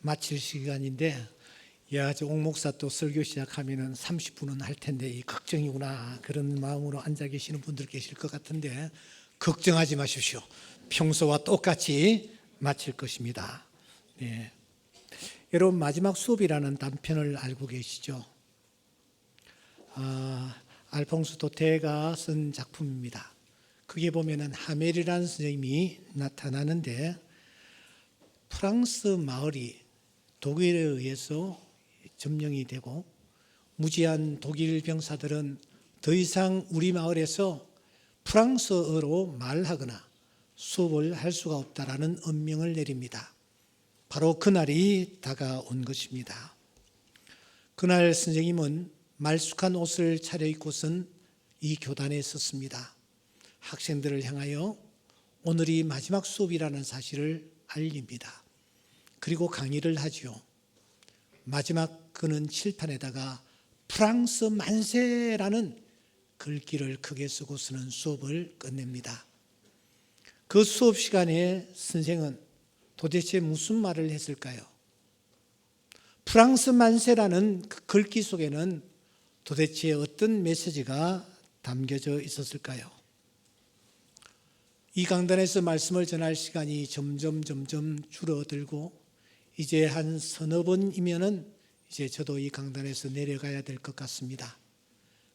마칠 시간인데, 야, 저 옥목사 또 설교 시작하면은 30분은 할 텐데 이 걱정이구나, 그런 마음으로 앉아 계시는 분들 계실 것 같은데 걱정하지 마십시오. 평소와 똑같이 마칠 것입니다. 네. 여러분, 마지막 수업이라는 단편을 알고 계시죠? 알퐁스 도테가 쓴 작품입니다. 그게 보면은 하멜이라는 선생님이 나타나는데, 프랑스 마을이 독일에 의해서 점령이 되고 무지한 독일 병사들은 더 이상 우리 마을에서 프랑스어로 말하거나 수업을 할 수가 없다라는 엄명을 내립니다. 바로 그날이 다가온 것입니다. 그날 선생님은 말쑥한 옷을 차려입고선 이 교단에 섰습니다. 학생들을 향하여 오늘이 마지막 수업이라는 사실을 알립니다. 그리고 강의를 하지요. 마지막 그는 칠판에다가 프랑스 만세라는 글귀를 크게 쓰고서는 수업을 끝냅니다. 그 수업 시간에 선생은 도대체 무슨 말을 했을까요? 프랑스 만세라는 그 글귀 속에는 도대체 어떤 메시지가 담겨져 있었을까요? 이 강단에서 말씀을 전할 시간이 점점 줄어들고 이제 한 서너 번이면은 이제 저도 이 강단에서 내려가야 될 것 같습니다.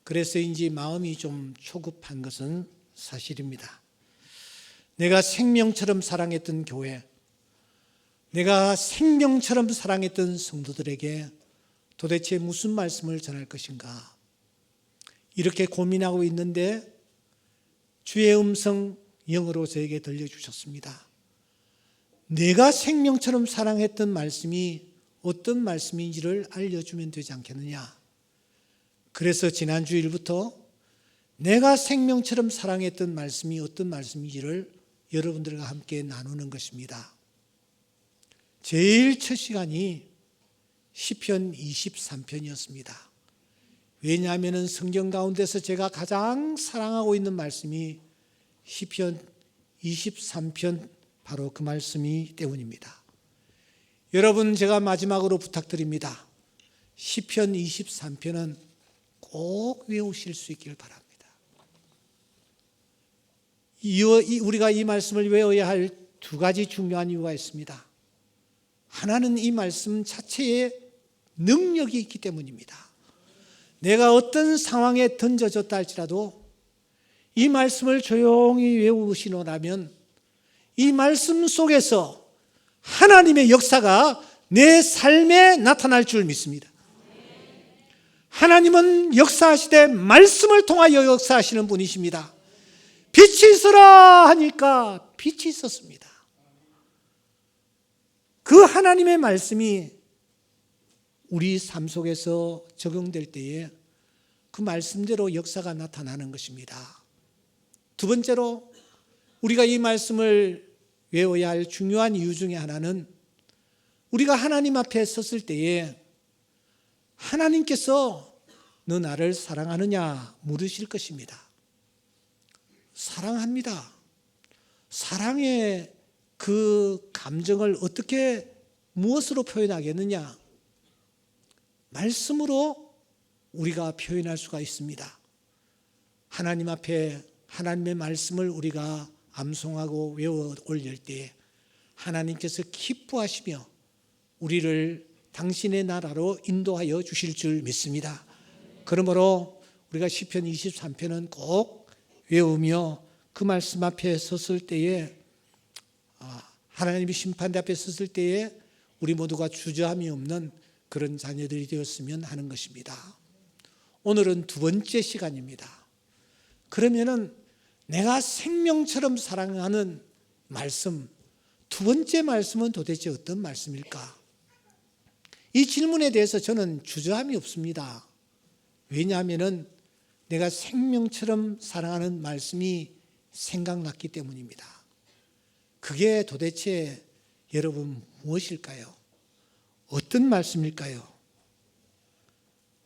그래서인지 마음이 좀 초급한 것은 사실입니다. 내가 생명처럼 사랑했던 교회, 내가 생명처럼 사랑했던 성도들에게 도대체 무슨 말씀을 전할 것인가, 이렇게 고민하고 있는데 주의 음성 영으로 저에게 들려주셨습니다. 내가 생명처럼 사랑했던 말씀이 어떤 말씀인지를 알려주면 되지 않겠느냐. 그래서 지난 주일부터 내가 생명처럼 사랑했던 말씀이 어떤 말씀인지를 여러분들과 함께 나누는 것입니다. 제일 첫 시간이 시편 23편이었습니다. 왜냐하면 성경 가운데서 제가 가장 사랑하고 있는 말씀이 시편 23편, 바로 그 말씀이 때문입니다. 여러분, 제가 마지막으로 부탁드립니다. 시편 23편은 꼭 외우실 수 있기를 바랍니다. 우리가 이 말씀을 외워야 할 두 가지 중요한 이유가 있습니다. 하나는 이 말씀 자체에 능력이 있기 때문입니다. 내가 어떤 상황에 던져졌다 할지라도 이 말씀을 조용히 외우시노라면 이 말씀 속에서 하나님의 역사가 내 삶에 나타날 줄 믿습니다. 하나님은 역사하시되 말씀을 통하여 역사하시는 분이십니다. 빛이 있어라 하니까 빛이 있었습니다. 그 하나님의 말씀이 우리 삶 속에서 적용될 때에 그 말씀대로 역사가 나타나는 것입니다. 두 번째로 우리가 이 말씀을 외워야 할 중요한 이유 중에 하나는 우리가 하나님 앞에 섰을 때에 하나님께서 너 나를 사랑하느냐 물으실 것입니다. 사랑합니다. 사랑의 그 감정을 어떻게, 무엇으로 표현하겠느냐? 말씀으로 우리가 표현할 수가 있습니다. 하나님 앞에 하나님의 말씀을 우리가 암송하고 외워 올릴 때 하나님께서 기뻐하시며 우리를 당신의 나라로 인도하여 주실 줄 믿습니다. 그러므로 우리가 시편 23편은 꼭 외우며 그 말씀 앞에 섰을 때에, 하나님의 심판대 앞에 섰을 때에 우리 모두가 주저함이 없는 그런 자녀들이 되었으면 하는 것입니다. 오늘은 두 번째 시간입니다. 그러면은 내가 생명처럼 사랑하는 말씀, 두 번째 말씀은 도대체 어떤 말씀일까? 이 질문에 대해서 저는 주저함이 없습니다. 왜냐하면 내가 생명처럼 사랑하는 말씀이 생각났기 때문입니다. 그게 도대체 여러분 무엇일까요? 어떤 말씀일까요?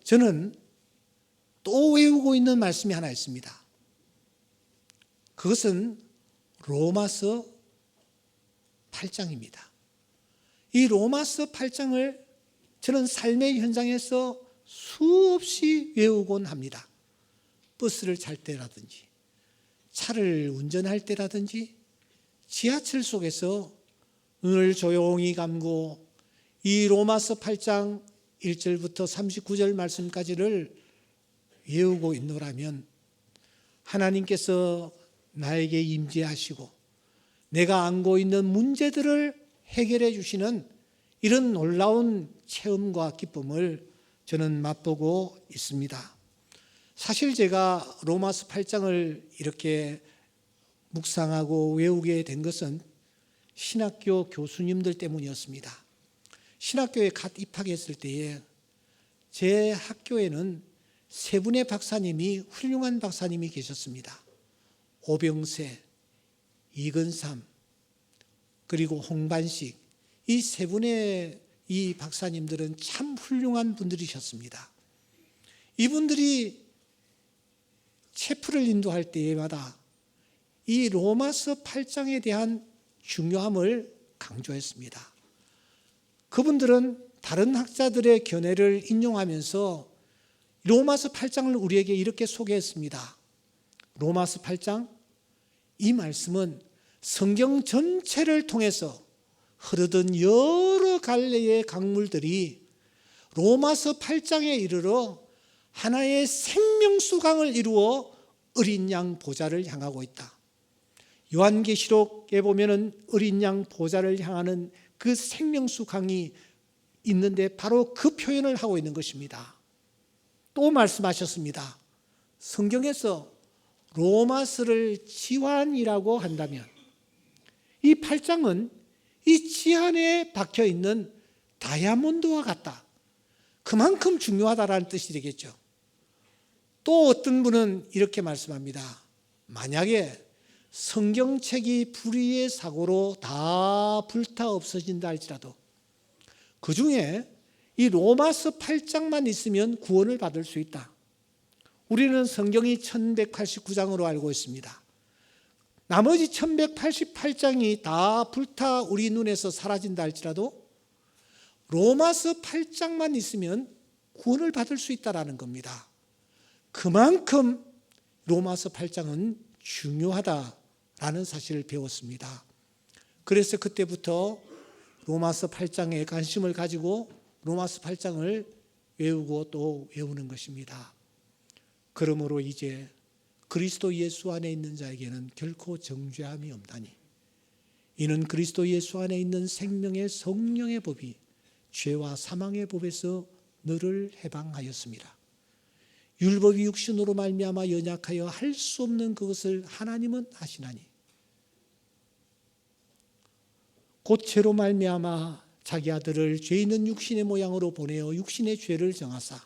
저는 또 외우고 있는 말씀이 하나 있습니다. 그것은 로마서 8장입니다. 이 로마서 8장을 저는 삶의 현장에서 수없이 외우곤 합니다. 버스를 탈 때라든지 차를 운전할 때라든지 지하철 속에서 눈을 조용히 감고 이 로마서 8장 1절부터 39절 말씀까지를 외우고 있노라면 하나님께서 나에게 임재하시고 내가 안고 있는 문제들을 해결해 주시는 이런 놀라운 체험과 기쁨을 저는 맛보고 있습니다. 사실 제가 로마서 8장을 이렇게 묵상하고 외우게 된 것은 신학교 교수님들 때문이었습니다. 신학교에 갓 입학했을 때에 제 학교에는 세 분의 박사님이 훌륭한 박사님이 계셨습니다. 오병세, 이근삼, 그리고 홍반식, 이 세 분의 이 박사님들은 참 훌륭한 분들이셨습니다. 이분들이 체프를 인도할 때마다 이 로마서 8장에 대한 중요함을 강조했습니다. 그분들은 다른 학자들의 견해를 인용하면서 로마서 8장을 우리에게 이렇게 소개했습니다. 로마서 8장, 이 말씀은 성경 전체를 통해서 흐르던 여러 갈래의 강물들이 로마서 8장에 이르러 하나의 생명수강을 이루어 어린 양 보좌를 향하고 있다. 요한계시록에 보면은 어린 양 보좌를 향하는 그 생명수강이 있는데 바로 그 표현을 하고 있는 것입니다. 또 말씀하셨습니다. 성경에서 로마서를 지환이라고 한다면 이 8장은 이 지환에 박혀 있는 다이아몬드와 같다. 그만큼 중요하다라는 뜻이 되겠죠. 또 어떤 분은 이렇게 말씀합니다. 만약에 성경책이 불의의 사고로 다 불타 없어진다 할지라도 그 중에 이 로마서 8장만 있으면 구원을 받을 수 있다. 우리는 성경이 1189장으로 알고 있습니다. 나머지 1188장이 다 불타 우리 눈에서 사라진다 할지라도 로마서 8장만 있으면 구원을 받을 수 있다는 겁니다. 그만큼 로마서 8장은 중요하다라는 사실을 배웠습니다. 그래서 그때부터 로마서 8장에 관심을 가지고 로마서 8장을 외우고 또 외우는 것입니다. 그러므로 이제 그리스도 예수 안에 있는 자에게는 결코 정죄함이 없나니 이는 그리스도 예수 안에 있는 생명의 성령의 법이 죄와 사망의 법에서 너를 해방하였습니다. 율법이 육신으로 말미암아 연약하여 할 수 없는 그것을 하나님은 하시나니 곧 죄로 말미암아 자기 아들을 죄 있는 육신의 모양으로 보내어 육신의 죄를 정하사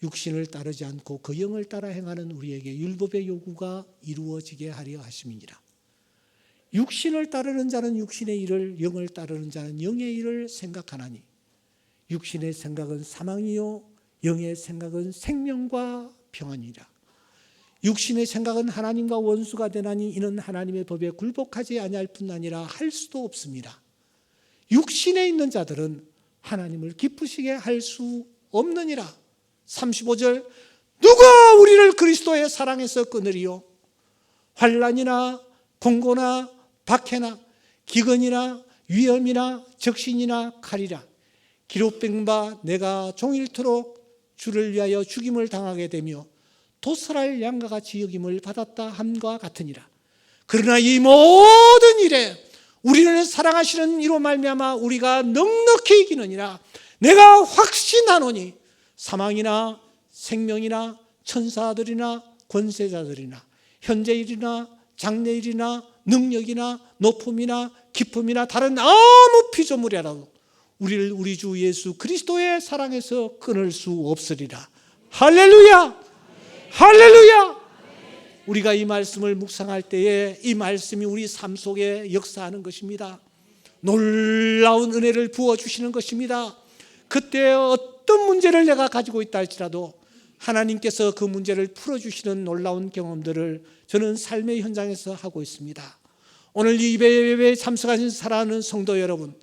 육신을 따르지 않고 그 영을 따라 행하는 우리에게 율법의 요구가 이루어지게 하려 하심이니라. 육신을 따르는 자는 육신의 일을, 영을 따르는 자는 영의 일을 생각하나니 육신의 생각은 사망이요 영의 생각은 생명과 평안이라. 육신의 생각은 하나님과 원수가 되나니 이는 하나님의 법에 굴복하지 아니할 뿐 아니라 할 수도 없습니다. 육신에 있는 자들은 하나님을 기쁘시게 할 수 없느니라. 35절 누가 우리를 그리스도의 사랑에서 끊으리요? 환난이나 공고나 박해나 기근이나 위험이나 적신이나 칼이라. 기록된 바 내가 종일토록 주를 위하여 죽임을 당하게 되며 도살할 양과 같이 여김을 받았다 함과 같으니라. 그러나 이 모든 일에 우리를 사랑하시는 이로 말미암아 우리가 넉넉히 이기느니라. 내가 확신하노니 사망이나 생명이나 천사들이나 권세자들이나 현재일이나 장래일이나 능력이나 높음이나 깊음이나 다른 아무 피조물이라도 우리를 우리 주 예수 그리스도의 사랑에서 끊을 수 없으리라. 할렐루야! 할렐루야! 우리가 이 말씀을 묵상할 때에 이 말씀이 우리 삶 속에 역사하는 것입니다. 놀라운 은혜를 부어주시는 것입니다. 그때 어떤 문제를 내가 가지고 있다 할지라도 하나님께서 그 문제를 풀어주시는 놀라운 경험들을 저는 삶의 현장에서 하고 있습니다. 오늘 이 예배에 참석하신 사랑하는 성도 여러분,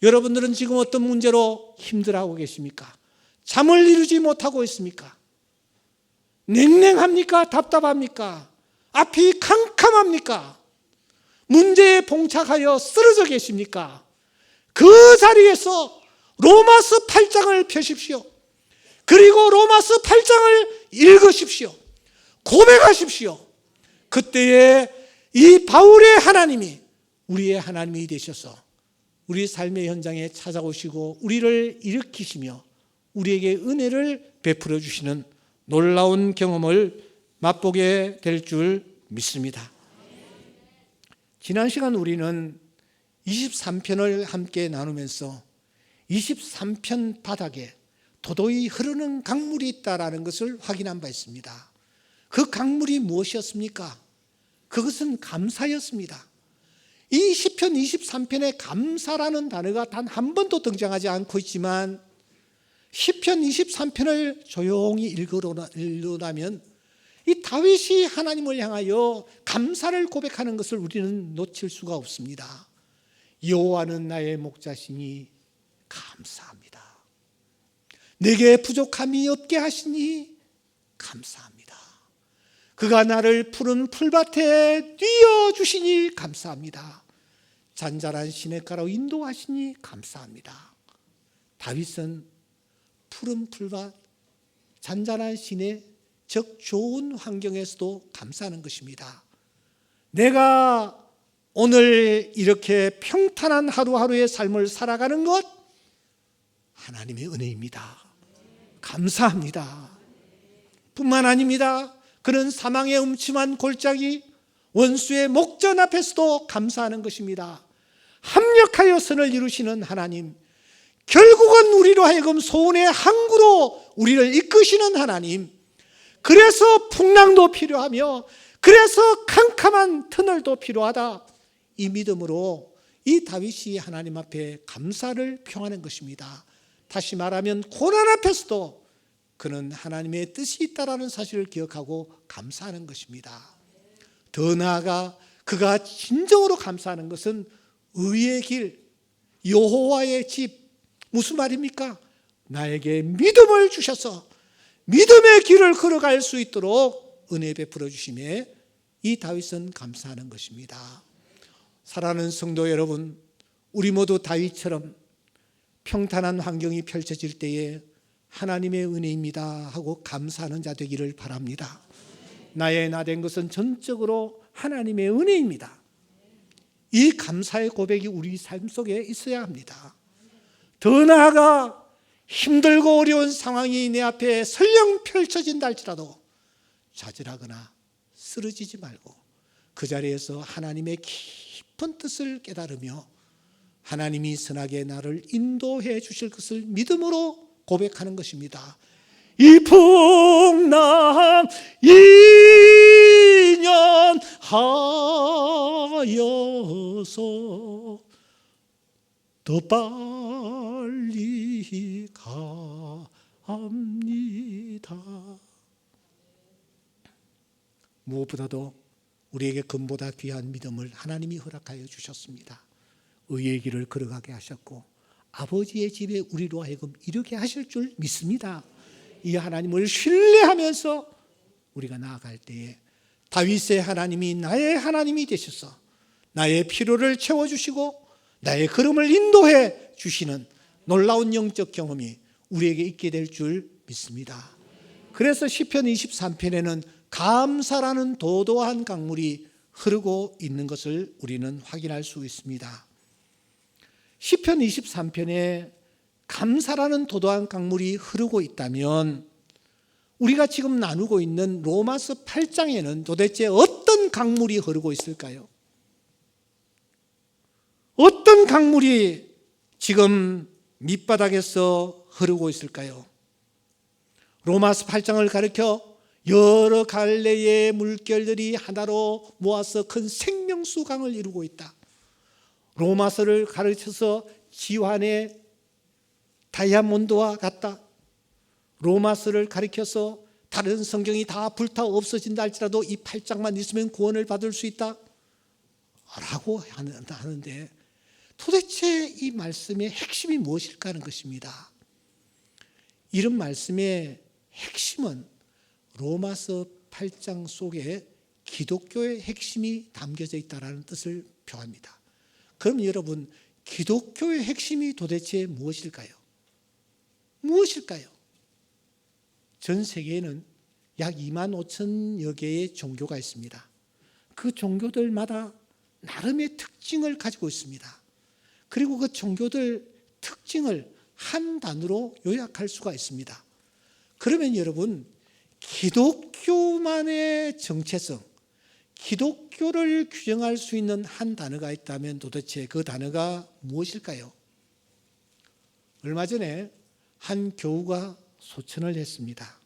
여러분들은 지금 어떤 문제로 힘들어하고 계십니까? 잠을 이루지 못하고 있습니까? 냉랭합니까? 답답합니까? 앞이 캄캄합니까? 문제에 봉착하여 쓰러져 계십니까? 그 자리에서 로마서 8장을 펴십시오. 그리고 로마서 8장을 읽으십시오. 고백하십시오. 그때에 이 바울의 하나님이 우리의 하나님이 되셔서 우리 삶의 현장에 찾아오시고 우리를 일으키시며 우리에게 은혜를 베풀어 주시는 놀라운 경험을 맛보게 될 줄 믿습니다. 지난 시간 우리는 23편을 함께 나누면서 23편 바닥에 도도히 흐르는 강물이 있다라는 것을 확인한 바 있습니다. 그 강물이 무엇이었습니까? 그것은 감사였습니다. 이 시편 23편에 감사라는 단어가 단 한 번도 등장하지 않고 있지만 시편 23편을 조용히 읽으려면 이 다윗이 하나님을 향하여 감사를 고백하는 것을 우리는 놓칠 수가 없습니다. 여호와는 나의 목자시니 감사합니다. 내게 부족함이 없게 하시니 감사합니다. 그가 나를 푸른 풀밭에 뉘어주시니 감사합니다. 잔잔한 시냇가로 인도하시니 감사합니다. 다윗은 푸른 풀밭, 잔잔한 시내, 즉 좋은 환경에서도 감사하는 것입니다. 내가 오늘 이렇게 평탄한 하루하루의 삶을 살아가는 것 하나님의 은혜입니다. 감사합니다. 뿐만 아닙니다. 그는 사망의 음침한 골짜기 원수의 목전 앞에서도 감사하는 것입니다. 합력하여 선을 이루시는 하나님, 결국은 우리로 하여금 소원의 항구로 우리를 이끄시는 하나님, 그래서 풍랑도 필요하며 그래서 캄캄한 터널도 필요하다, 이 믿음으로 이 다윗이 하나님 앞에 감사를 표하는 것입니다. 다시 말하면 고난 앞에서도 그는 하나님의 뜻이 있다라는 사실을 기억하고 감사하는 것입니다. 더 나아가 그가 진정으로 감사하는 것은 의의 길, 여호와의 집, 무슨 말입니까? 나에게 믿음을 주셔서 믿음의 길을 걸어갈 수 있도록 은혜 베풀어 주심에 이 다윗은 감사하는 것입니다. 사랑하는 성도 여러분, 우리 모두 다윗처럼 평탄한 환경이 펼쳐질 때에 하나님의 은혜입니다 하고 감사하는 자 되기를 바랍니다. 나의 나 된 것은 전적으로 하나님의 은혜입니다. 이 감사의 고백이 우리 삶 속에 있어야 합니다. 더 나아가 힘들고 어려운 상황이 내 앞에 설령 펼쳐진다 할지라도 좌절하거나 쓰러지지 말고 그 자리에서 하나님의 깊은 뜻을 깨달으며 하나님이 선하게 나를 인도해 주실 것을 믿음으로 고백하는 것입니다. 이 풍랑 인연하여서 더 빨리 갑니다. 무엇보다도 우리에게 금보다 귀한 믿음을 하나님이 허락하여 주셨습니다. 의의 길을 걸어가게 하셨고 아버지의 집에 우리로 하여금 이르게 하실 줄 믿습니다. 이 하나님을 신뢰하면서 우리가 나아갈 때에 다윗의 하나님이 나의 하나님이 되셔서 나의 필요를 채워주시고 나의 걸음을 인도해 주시는 놀라운 영적 경험이 우리에게 있게 될 줄 믿습니다. 그래서 시편 23편에는 감사라는 도도한 강물이 흐르고 있는 것을 우리는 확인할 수 있습니다. 시편 23편에 감사라는 도도한 강물이 흐르고 있다면 우리가 지금 나누고 있는 로마서 8장에는 도대체 어떤 강물이 흐르고 있을까요? 어떤 강물이 지금 밑바닥에서 흐르고 있을까요? 로마서 8장을 가리켜 여러 갈래의 물결들이 하나로 모아서 큰 생명수 강을 이루고 있다. 로마서를 가르쳐서 지환의 다이아몬드와 같다. 로마서를 가리켜서 다른 성경이 다 불타 없어진다 할지라도 이 8장만 있으면 구원을 받을 수 있다 라고 하는데 도대체 이 말씀의 핵심이 무엇일까 하는 것입니다. 이런 말씀의 핵심은 로마서 8장 속에 기독교의 핵심이 담겨져 있다는 뜻을 표합니다. 그럼 여러분, 기독교의 핵심이 도대체 무엇일까요? 무엇일까요? 전 세계에는 약 2만 5천여 개의 종교가 있습니다. 그 종교들마다 나름의 특징을 가지고 있습니다. 그리고 그 종교들 특징을 한 단어로 요약할 수가 있습니다. 그러면 여러분, 기독교만의 정체성, 기독교를 규정할 수 있는 한 단어가 있다면 도대체 그 단어가 무엇일까요? 얼마 전에 한 교우가 소천을 했습니다.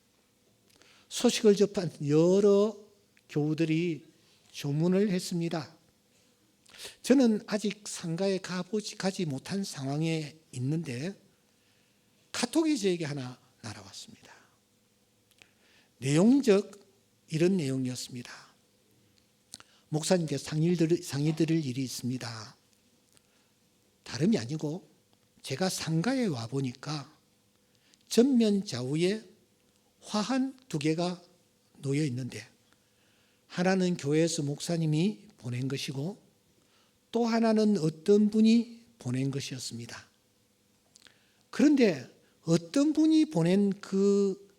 소식을 접한 여러 교우들이 조문을 했습니다. 저는 아직 상가에 가지 못한 상황에 있는데 카톡이 저에게 하나 날아왔습니다. 내용적 이런 내용이었습니다. 목사님께서 상의 드릴 일이 있습니다. 다름이 아니고 제가 상가에 와보니까 전면 좌우에 화환 2개가 놓여 있는데 하나는 교회에서 목사님이 보낸 것이고 또 하나는 어떤 분이 보낸 것이었습니다. 그런데 어떤 분이 보낸 그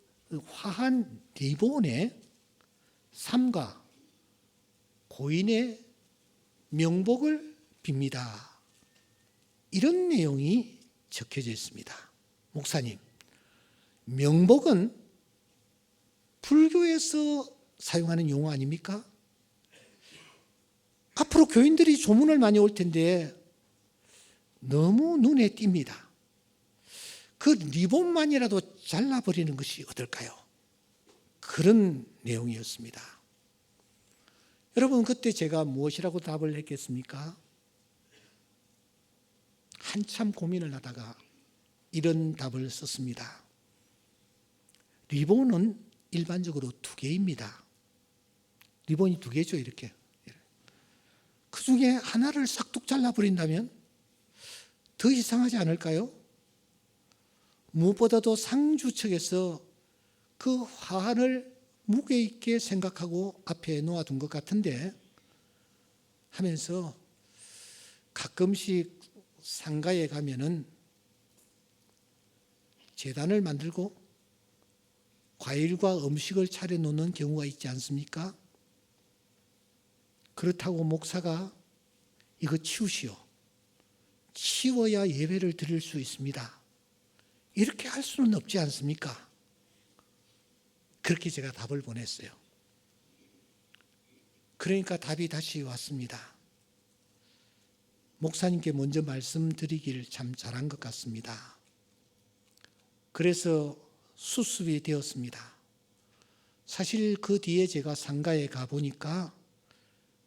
화한 리본에 삼가 고인의 명복을 빕니다. 이런 내용이 적혀져 있습니다. 목사님, 명복은 불교에서 사용하는 용어 아닙니까? 앞으로 교인들이 조문을 많이 올 텐데 너무 눈에 띕니다. 그 리본만이라도 잘라버리는 것이 어떨까요? 그런 내용이었습니다. 여러분, 그때 제가 무엇이라고 답을 했겠습니까? 한참 고민을 하다가 이런 답을 썼습니다. 리본은 일반적으로 2개입니다. 리본이 2개죠, 이렇게. 그 중에 하나를 싹둑 잘라버린다면 더 이상하지 않을까요? 무엇보다도 상주 측에서 그 화환을 무게 있게 생각하고 앞에 놓아둔 것 같은데 하면서 가끔씩 상가에 가면은 제단을 만들고 과일과 음식을 차려놓는 경우가 있지 않습니까? 그렇다고 목사가 이거 치우시오. 치워야 예배를 드릴 수 있습니다. 이렇게 할 수는 없지 않습니까? 그렇게 제가 답을 보냈어요. 그러니까 답이 다시 왔습니다. 목사님께 먼저 말씀드리길 참 잘한 것 같습니다. 그래서 수습이 되었습니다. 사실 그 뒤에 제가 상가에 가보니까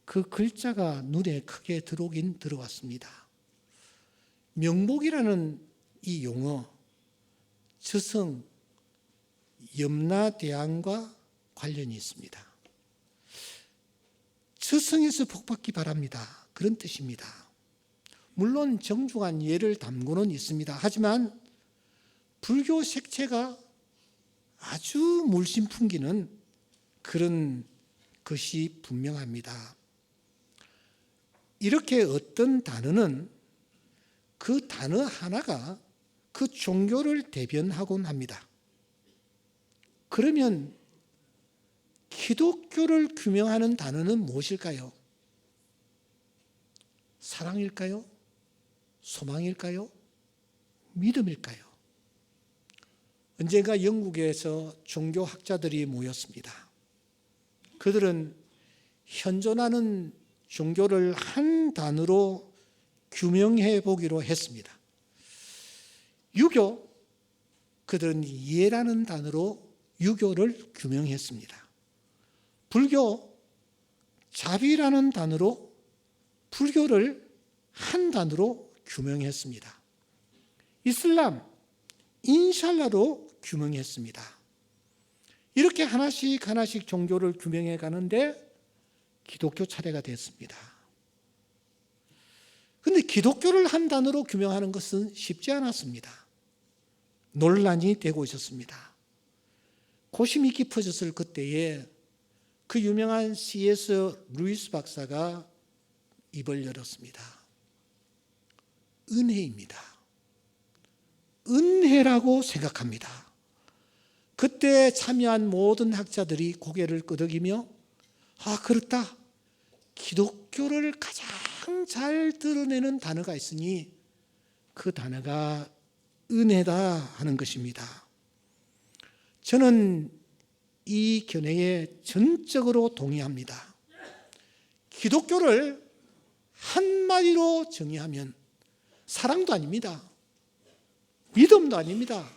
그 글자가 눈에 크게 들어오긴 들어왔습니다. 명복이라는 이 용어, 저성, 염라대왕과 관련이 있습니다. 저성에서 복받기 바랍니다. 그런 뜻입니다. 물론 정중한 예를 담고는 있습니다. 하지만 불교 색채가 아주 물씬 풍기는 그런 것이 분명합니다. 이렇게 어떤 단어는 그 단어 하나가 그 종교를 대변하곤 합니다. 그러면 기독교를 규명하는 단어는 무엇일까요? 사랑일까요? 소망일까요? 믿음일까요? 언젠가 영국에서 종교학자들이 모였습니다. 그들은 현존하는 종교를 한 단어로 규명해 보기로 했습니다. 유교, 그들은 예라는 단어로 유교를 규명했습니다. 불교, 자비라는 단어로 불교를 한 단어로 규명했습니다. 이슬람, 인샬라로 규명했습니다. 이렇게 하나씩 하나씩 종교를 규명해 가는데 기독교 차례가 됐습니다. 그런데 기독교를 한 단어로 규명하는 것은 쉽지 않았습니다. 논란이 되고 있었습니다. 고심이 깊어졌을 그때에 그 유명한 C.S. 루이스 박사가 입을 열었습니다. 은혜입니다. 은혜라고 생각합니다. 그때 참여한 모든 학자들이 고개를 끄덕이며 그렇다. 기독교를 가장 잘 드러내는 단어가 있으니 그 단어가 은혜다 하는 것입니다. 저는 이 견해에 전적으로 동의합니다. 기독교를 한마디로 정의하면 사랑도 아닙니다. 믿음도 아닙니다.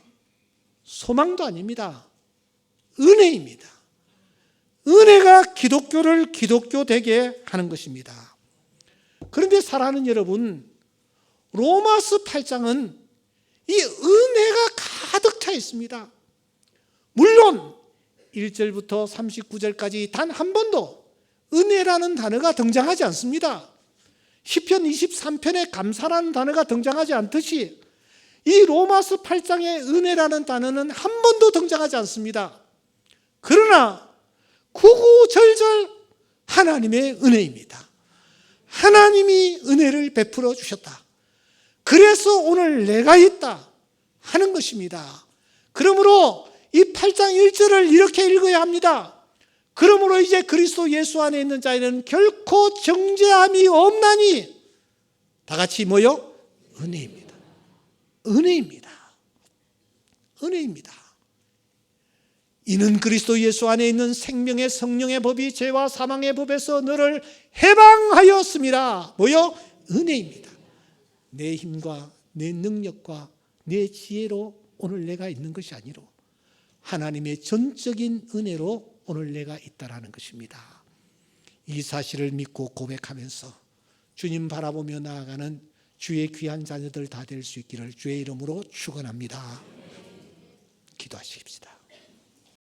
소망도 아닙니다. 은혜입니다. 은혜가 기독교를 기독교 되게 하는 것입니다. 그런데 사랑하는 여러분, 로마서 8장은 이 은혜가 가득 차 있습니다. 물론 1절부터 39절까지 단 한 번도 은혜라는 단어가 등장하지 않습니다. 시편 23편에 감사라는 단어가 등장하지 않듯이 이 로마서 8장의 은혜라는 단어는 한 번도 등장하지 않습니다. 그러나 구구절절 하나님의 은혜입니다. 하나님이 은혜를 베풀어 주셨다. 그래서 오늘 내가 있다 하는 것입니다. 그러므로 이 8장 1절을 이렇게 읽어야 합니다. 그러므로 이제 그리스도 예수 안에 있는 자에는 결코 정죄함이 없나니 다 같이 뭐요? 은혜입니다. 은혜입니다. 은혜입니다. 이는 그리스도 예수 안에 있는 생명의 성령의 법이 죄와 사망의 법에서 너를 해방하였습니다. 뭐요? 은혜입니다. 내 힘과 내 능력과 내 지혜로 오늘 내가 있는 것이 아니로 하나님의 전적인 은혜로 오늘 내가 있다라는 것입니다. 이 사실을 믿고 고백하면서 주님 바라보며 나아가는 주의 귀한 자녀들 다 될 수 있기를 주의 이름으로 축원합니다. 기도하십시다.